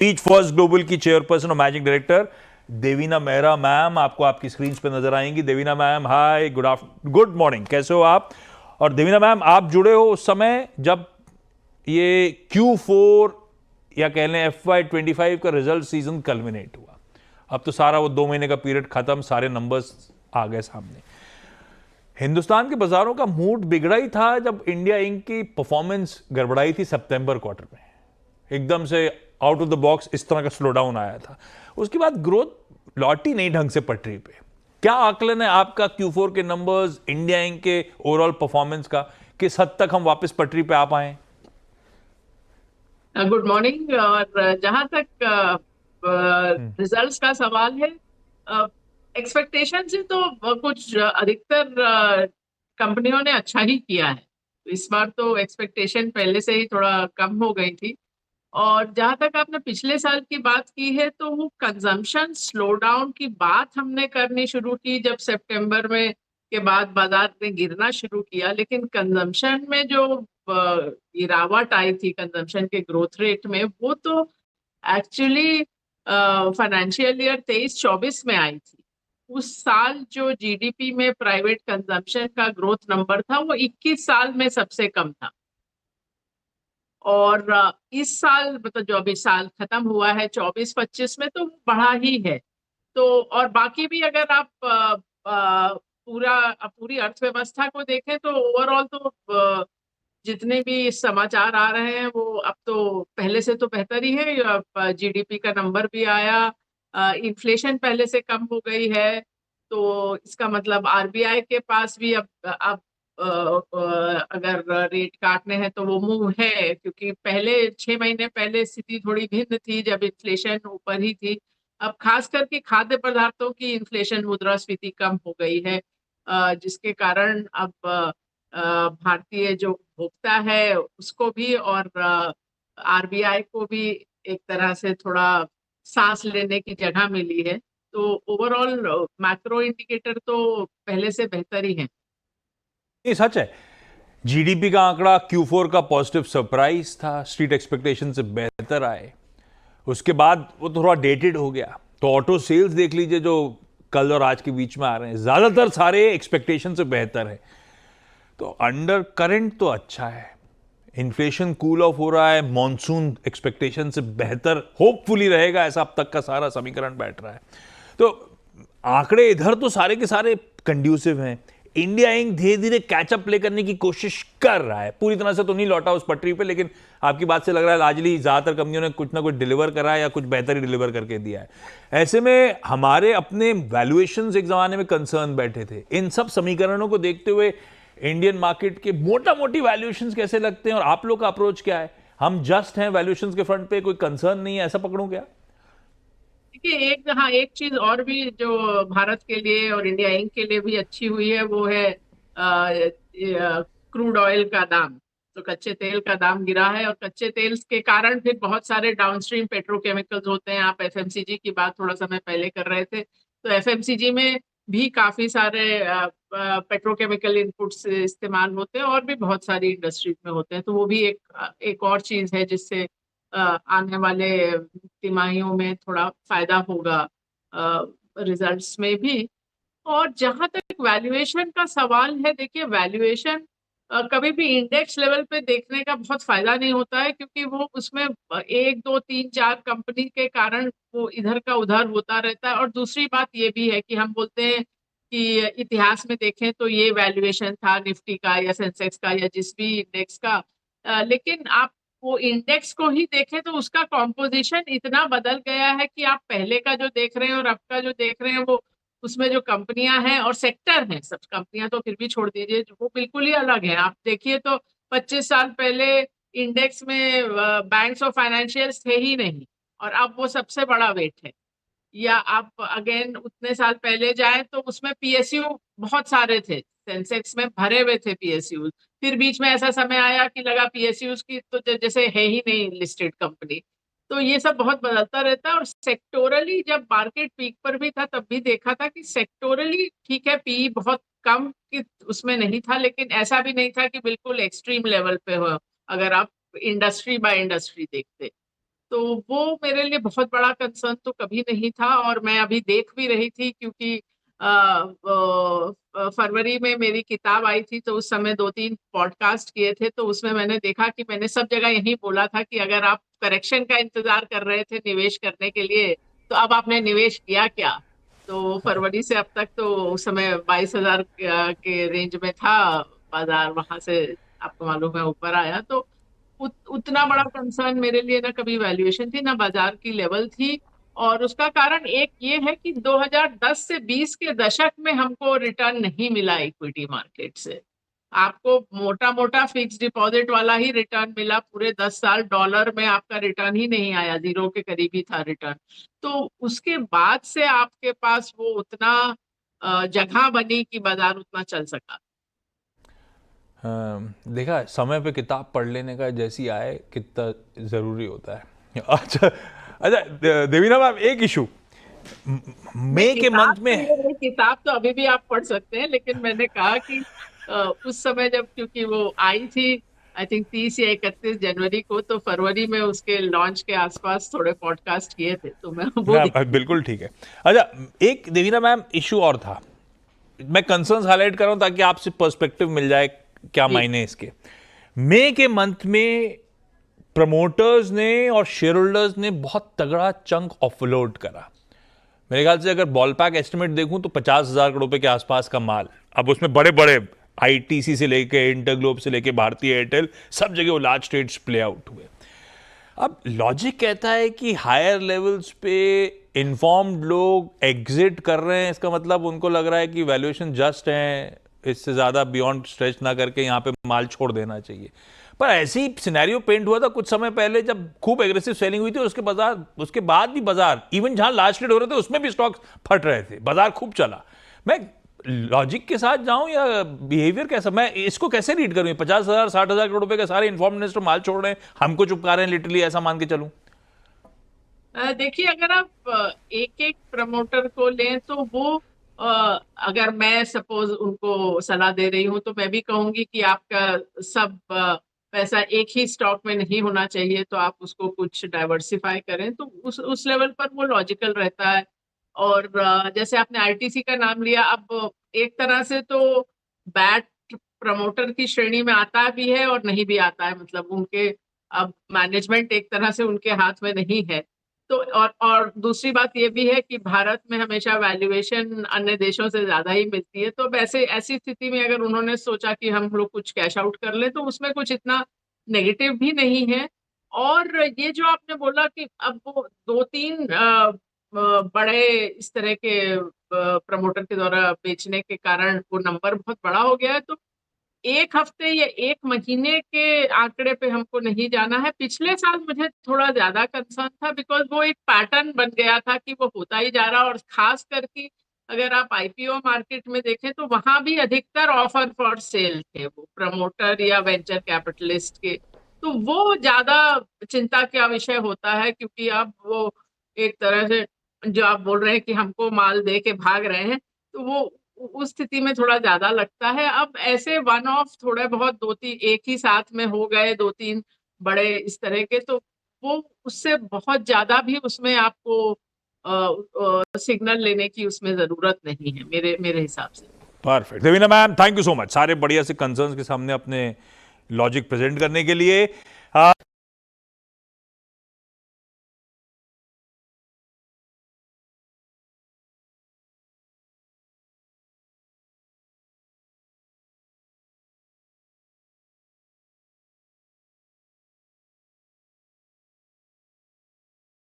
Teach first global की chairperson और managing director Devina Mehra ma'am आपको आपकी स्क्रीन पे नजर आएंगी। Devina ma'am hi, good morning, कैसे हो आप? और देवीना मैम आप जुड़े हो उस समय जब ये Q4 या कह लें FY25 का रिजल्ट सीजन कल्मिनेट हुआ। अब तो सारा वो 2 महीने का पीरियड खत्म, सारे नंबर्स आ गए सामने। हिंदुस्तान के बाजारों का मूड बिगड़ा ही था जब इंडिया इंक की परफॉर्मेंस गड़बड़ाई थी सितंबर क्वार्टर में। एकदम से आउट ऑफ द बॉक्स इस तरह का स्लो डाउन आया था। उसके बाद ग्रोथ लौटी नहीं ढंग से पटरी पे। क्या आकलन है आपका Q4 के नंबर्स, इंडिया इंक के ओवरऑल परफॉर्मेंस का, किस हद तक हम वापस पटरी पे आ पाए? Good morning. और जहां तक रिजल्ट्स का सवाल है, एक्सपेक्टेशन से तो कुछ अधिकतर कंपनियों ने अच्छा ही किया है। इस बार तो एक्सपेक्टेशन पहले से ही थोड़ा कम हो गई थी। और जहां तक आपने पिछले साल की बात की है, तो वो कंजम्पशन स्लो डाउन की बात हमने करनी शुरू की जब सितंबर में के बाद बाजार ने गिरना शुरू किया। लेकिन कंजम्पशन में जो गिरावट आई थी कंजम्पशन के ग्रोथ रेट में, वो तो एक्चुअली फाइनेंशियल ईयर 23-24 में आई थी। उस साल जो जीडीपी में प्राइवेट कंजम्पशन का ग्रोथ नंबर था, वो 21 साल में सबसे कम था। और इस साल मतलब जो अभी साल खत्म हुआ है 24-25 में, तो वो बढ़ा ही है। तो और बाकी भी अगर आप पूरी अर्थव्यवस्था को देखें, तो ओवरऑल तो जितने भी समाचार आ रहे हैं वो अब तो पहले से तो बेहतर ही है। जीडीपी का नंबर भी आया, इन्फ्लेशन पहले से कम हो गई है। तो इसका मतलब आरबीआई के पास भी अब अगर रेट काटने हैं तो वो मुंह है, क्योंकि पहले 6 महीने पहले स्थिति थोड़ी भिन्न थी जब इन्फ्लेशन ऊपर ही थी। अब खास करके खाद्य पदार्थों की इन्फ्लेशन, मुद्रास्फीति कम हो गई है, जिसके कारण अब भारतीय जो उपभोक्ता है उसको भी और आरबीआई को भी एक तरह से थोड़ा सांस लेने की जगह मिली है। तो ओवरऑल मैक्रो इंडिकेटर तो पहले से बेहतर ही है। ये सच है। जीडीपी का आंकड़ा Q4 का पॉजिटिव सरप्राइज था, स्ट्रीट एक्सपेक्टेशन से बेहतर आए। उसके बाद वो थोड़ा डेटेड हो गया। तो ऑटो सेल्स देख लीजिए जो कल और आज के बीच में आ रहे हैं, ज्यादातर सारे एक्सपेक्टेशन से बेहतर है। तो अंडर करंट तो अच्छा है, इन्फ्लेशन कूल ऑफ हो रहा है, मॉनसून एक्सपेक्टेशन से बेहतर होपफुली रहेगा, ऐसा अब तक का सारा समीकरण बैठ रहा है। तो आंकड़े इधर तो सारे के सारे कंड्यूसिव हैं। इंडिया इंक धीरे धीरे कैचअप प्ले करने की कोशिश कर रहा है, पूरी तरह से तो नहीं लौटा उस पटरी पे, लेकिन आपकी बात से लग रहा है लार्जली ज्यादातर कंपनियों ने कुछ ना कुछ डिलीवर करा है या कुछ बेहतर ही डिलीवर करके दिया है। ऐसे में हमारे अपने वैल्यूएशंस एक जमाने में कंसर्न बैठे थे। इन सब समीकरणों को देखते हुए इंडियन मार्केट के मोटा मोटी वैल्यूएशंस कैसे लगते हैं और आप लोग का अप्रोच क्या है? हम जस्ट हैं वैल्यूएशंस के फ्रंट पे, कोई कंसर्न नहीं है, ऐसा पकड़ूं क्या? देखिए, एक चीज और भी जो भारत के लिए और इंडिया इंक के लिए भी अच्छी हुई है, वो है क्रूड ऑयल का दाम। तो कच्चे तेल का दाम गिरा है, और कच्चे तेल के कारण फिर बहुत सारे डाउनस्ट्रीम पेट्रोकेमिकल्स होते हैं। आप एफएमसीजी की बात थोड़ा समय पहले कर रहे थे, तो एफएमसीजी में भी काफी सारे पेट्रोकेमिकल इनपुट्स इस्तेमाल होते हैं, और भी बहुत सारी इंडस्ट्रीज में होते हैं। तो वो भी एक और चीज है जिससे आने वाले तिमाहियों में थोड़ा फायदा होगा रिजल्ट्स में भी। और जहां तक वैल्यूएशन का सवाल है, देखिए वैल्यूएशन कभी भी इंडेक्स लेवल पे देखने का बहुत फायदा नहीं होता है, क्योंकि वो उसमें 1, 2, 3, 4 कंपनी के कारण वो इधर का उधर होता रहता है। और दूसरी बात ये भी है कि हम बोलते हैं कि इतिहास में देखें तो ये वैल्यूएशन था निफ्टी का या सेंसेक्स का या जिस भी इंडेक्स का। लेकिन आप वो इंडेक्स को ही देखें तो उसका कॉम्पोजिशन इतना बदल गया है कि आप पहले का जो देख रहे हैं और अब का जो देख रहे हैं, वो उसमें जो कंपनियां हैं और सेक्टर हैं, सब कंपनियां तो फिर भी छोड़ दीजिए, वो बिल्कुल ही अलग है। आप देखिए तो 25 साल पहले इंडेक्स में बैंक्स और फाइनेंशियल्स थे ही नहीं, और अब वो सबसे बड़ा वेट है। या आप अगेन उतने साल पहले जाए तो उसमें पीएसयू बहुत सारे थे, सेंसेक्स में भरे हुए थे पीएसयू। फिर बीच में ऐसा समय आया कि लगा पीएसयूज की तो जैसे है ही नहीं लिस्टेड कंपनी। तो ये सब बहुत बदलता रहता है। और सेक्टोरली जब मार्केट पीक पर भी था, तब भी देखा था कि सेक्टोरली ठीक है, पी बहुत कम कि उसमें नहीं था, लेकिन ऐसा भी नहीं था कि बिल्कुल एक्सट्रीम लेवल पे हो, अगर आप इंडस्ट्री बाय इंडस्ट्री देखते। तो वो मेरे लिए बहुत बड़ा कंसर्न तो कभी नहीं था। और मैं अभी देख भी रही थी, क्योंकि फरवरी में मेरी किताब आई थी, तो उस समय 2-3 पॉडकास्ट किए थे। तो उसमें मैंने देखा कि मैंने सब जगह यही बोला था कि अगर आप करेक्शन का इंतजार कर रहे थे निवेश करने के लिए, तो अब आपने निवेश किया क्या। तो फरवरी से अब तक तो उस समय 22,000 के रेंज में था बाजार, वहां से आपको मालूम है ऊपर आया। तो उतना बड़ा कंसर्न मेरे लिए ना कभी वैल्यूएशन थी, ना बाजार की लेवल थी। और उसका कारण एक ये है कि 2010 से 20 के दशक में हमको रिटर्न नहीं मिला इक्विटी मार्केट से। आपको मोटा मोटा फिक्स डिपॉजिट वाला ही रिटर्न मिला पूरे 10 साल। डॉलर में आपका रिटर्न ही नहीं आया, जीरो के करीब ही था रिटर्न। तो उसके बाद से आपके पास वो उतना जगह बनी कि बाजार उतना चल सका। देखा, समय पे किताब पढ़ लेने का जैसी आए कितना जरूरी होता है। अच्छा अच्छा, देवीना मैम, एक इशू नहीं, मई के किताब मंथ के में। लिए नहीं, किताब तो अभी भी आप पढ़ सकते हैं, लेकिन मैंने कहा कि उस समय जब, क्योंकि वो आई थी आई थिंक 30 या 31 जनवरी को, तो फरवरी में उसके लॉन्च के आसपास थोड़े पॉडकास्ट किए थे, तो मैं वो हाँ, बिल्कुल ठीक है। अच्छा, एक देवीना मैम इशू और था, मैं कंसर्न्स हाईलाइट कर रहा हूं ताकि आपसे पर्सपेक्टिव मिल जाए क्या जी। मायने इसके। मई के मंथ में प्रमोटर्स ने और शेयर होल्डर्स ने बहुत तगड़ा चंक ऑफलोड करा। मेरे ख्याल से अगर बॉल पैक एस्टिमेट देखूं तो 50,000 करोड़ रुपए के आसपास का माल। अब उसमें बड़े बड़े आईटीसी से लेके इंटरग्लोब से लेके भारतीय एयरटेल, सब जगह वो लार्ज ट्रेड्स प्ले आउट हुए। अब लॉजिक कहता है कि हायर लेवल्स पे इन्फॉर्म्ड लोग एग्जिट कर रहे हैं, इसका मतलब उनको लग रहा है कि वैल्यूएशन जस्ट है, इससे ज्यादा बियॉन्ड स्ट्रेच ना करके यहां पे माल छोड़ देना चाहिए। पर ऐसी सिनेरियो पेंट हुआ था कुछ समय पहले जब खूब एग्रेसिव सेलिंग हुई थी, उसके बाद भी बाजार, इवन जहां लार्ज ट्रेड हो रहे थे उसमें भी स्टॉक्स फट रहे थे, बाजार खूब चला। मैं लॉजिक के साथ जाऊं या बिहेवियर कैसा, मैं इसको कैसे रीड करूं? 50,000 60,000 करोड़ रुपए के सारे इन्फॉर्म इन्वेस्टर माल छोड़ रहे हैं, हमको चुपका रहे हैं लिटरली, ऐसा मान के चलूं? देखिए, अगर आप एक एक प्रमोटर को लें तो वो अगर मैं सपोज उनको सलाह दे रही हूँ, तो मैं भी कहूंगी कि आपका सब पैसा एक ही स्टॉक में नहीं होना चाहिए, तो आप उसको कुछ डाइवर्सिफाई करें, तो उस लेवल पर वो लॉजिकल रहता है। और जैसे आपने आईटीसी का नाम लिया, अब एक तरह से तो बैट प्रमोटर की श्रेणी में आता भी है और नहीं भी आता है, मतलब उनके अब मैनेजमेंट एक तरह से उनके हाथ में नहीं है। तो और दूसरी बात ये भी है कि भारत में हमेशा वैल्यूएशन अन्य देशों से ज्यादा ही मिलती है। तो वैसे ऐसी स्थिति में अगर उन्होंने सोचा कि हम लोग कुछ कैश आउट कर ले, तो उसमें कुछ इतना नेगेटिव भी नहीं है। और ये जो आपने बोला कि अब वो 2-3 बड़े इस तरह के प्रमोटर के द्वारा बेचने के कारण वो नंबर बहुत बड़ा हो गया है, तो एक हफ्ते या एक महीने के आंकड़े पे हमको नहीं जाना है। पिछले साल मुझे थोड़ा ज्यादा कंसर्न था, बिकॉज वो एक पैटर्न बन गया था कि वो होता ही जा रहा। और खास करके अगर आप आईपीओ मार्केट में देखें, तो वहां भी अधिकतर ऑफर फॉर सेल थे, वो प्रमोटर या वेंचर कैपिटलिस्ट के। तो वो ज्यादा चिंता का विषय होता है, क्योंकि अब वो एक तरह से जो आप बोल रहे हैं कि हमको माल दे के भाग रहे हैं, तो वो उस स्थिति में थोड़ा ज्यादा लगता है। अब ऐसे वन ऑफ थोड़े बहुत 2-3 एक ही साथ में हो गए, 2-3 बड़े इस तरह के, तो वो उससे बहुत ज्यादा भी उसमें आपको सिग्नल लेने की उसमें जरूरत नहीं है, मेरे मेरे हिसाब से। Perfect Devina ma'am, thank you so much सारे बढ़िया से कंसर्न्स के सामने अपने लॉजिक प्रेजेंट करने के लिए।